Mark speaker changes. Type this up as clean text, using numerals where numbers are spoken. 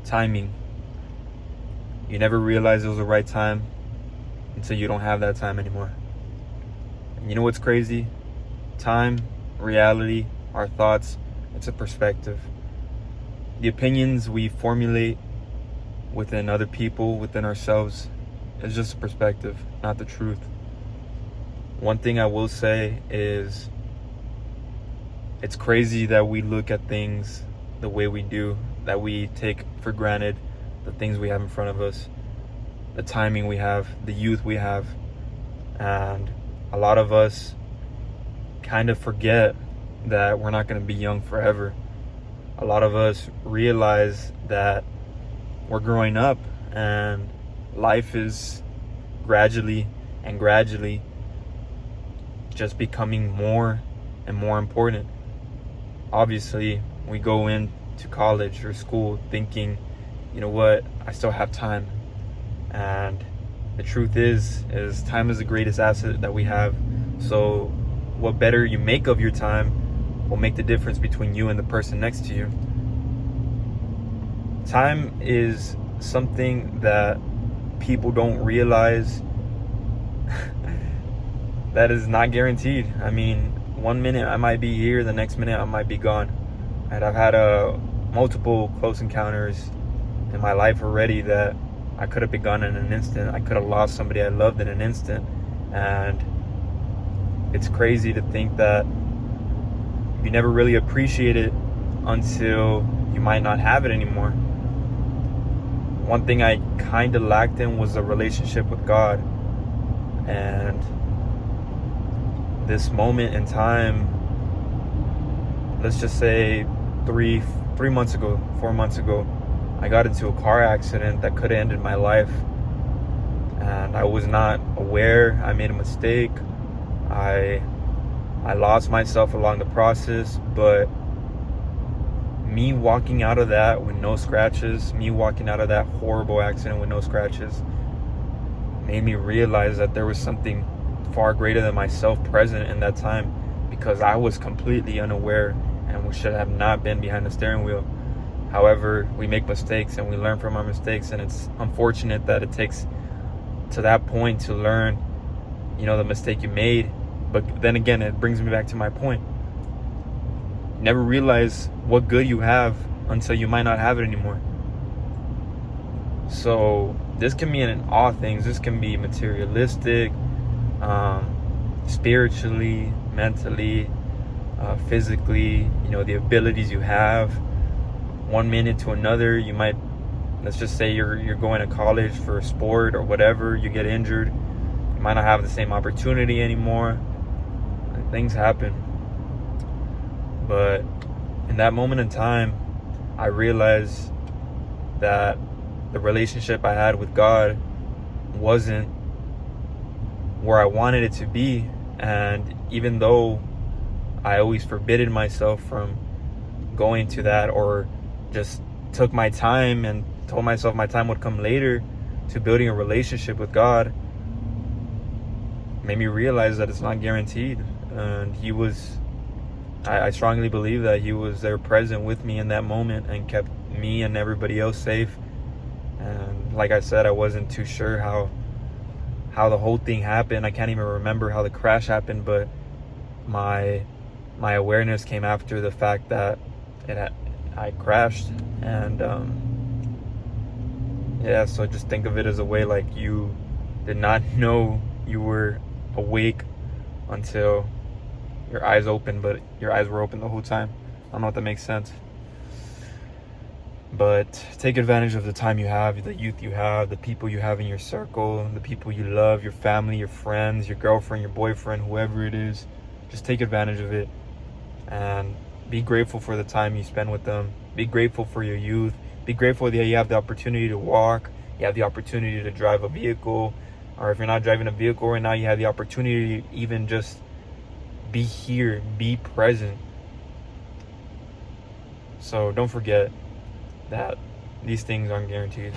Speaker 1: Timing. You never realize it was the right time until you don't have that time anymore. And you know what's crazy? Time, reality, our thoughts, it's a perspective. The opinions we formulate within other people, within ourselves, is just a perspective, not the truth. One thing I will say is it's crazy that we look at things the way we do, that we take for granted the things we have in front of us, the timing we have, the youth we have. And a lot of us kind of forget that we're not going to be young forever. A lot of us realize that we're growing up and life is gradually just becoming more and more important. Obviously, we go into college or school thinking, you know what, I still have time. And the truth is time is the greatest asset that we have. So what better you make of your time will make the difference between you and the person next to you. Time is something that people don't realize that is not guaranteed. I mean, 1 minute I might be here, the next minute I might be gone. And I've had multiple close encounters in my life already that I could have been gone in an instant. I could have lost somebody I loved in an instant. And it's crazy to think that you never really appreciate it until you might not have it anymore. One thing I kind of lacked in was a relationship with God. And this moment in time, let's just say 4 months ago, I got into a car accident that could have ended my life. And I was not aware. I made a mistake. I lost myself along the process, but me walking out of that with no scratches, me walking out of that horrible accident with no scratches, made me realize that there was something far greater than myself present in that time, because I was completely unaware and we should have not been behind the steering wheel. However, we make mistakes and we learn from our mistakes, and it's unfortunate that it takes to that point to learn, the mistake you made. But then again, it brings me back to my point. You never realize what good you have until you might not have it anymore. So this can be in all things. This can be materialistic, spiritually, mentally, physically, the abilities you have. 1 minute to another, you might, let's just say you're going to college for a sport or whatever, you get injured, you might not have the same opportunity anymore. Things happen. But in that moment in time, I realized that the relationship I had with God wasn't where I wanted it to be. And even though I always forbidden myself from going to that, or just took my time and told myself my time would come later to building a relationship with God, made me realize that it's not guaranteed. And I strongly believe that he was there present with me in that moment and kept me and everybody else safe. And like I said, I wasn't too sure how the whole thing happened. I can't even remember how the crash happened, but my awareness came after the fact that I crashed. And so just think of it as a way like you did not know you were awake until your eyes opened, but your eyes were open the whole time. I don't know if that makes sense. But take advantage of the time you have, the youth you have, the people you have in your circle, the people you love, your family, your friends, your girlfriend, your boyfriend, whoever it is. Just take advantage of it and be grateful for the time you spend with them. Be grateful for your youth. Be grateful that you have the opportunity to walk. You have the opportunity to drive a vehicle. Or if you're not driving a vehicle right now, you have the opportunity to even just be here, be present. So don't forget that these things aren't guaranteed.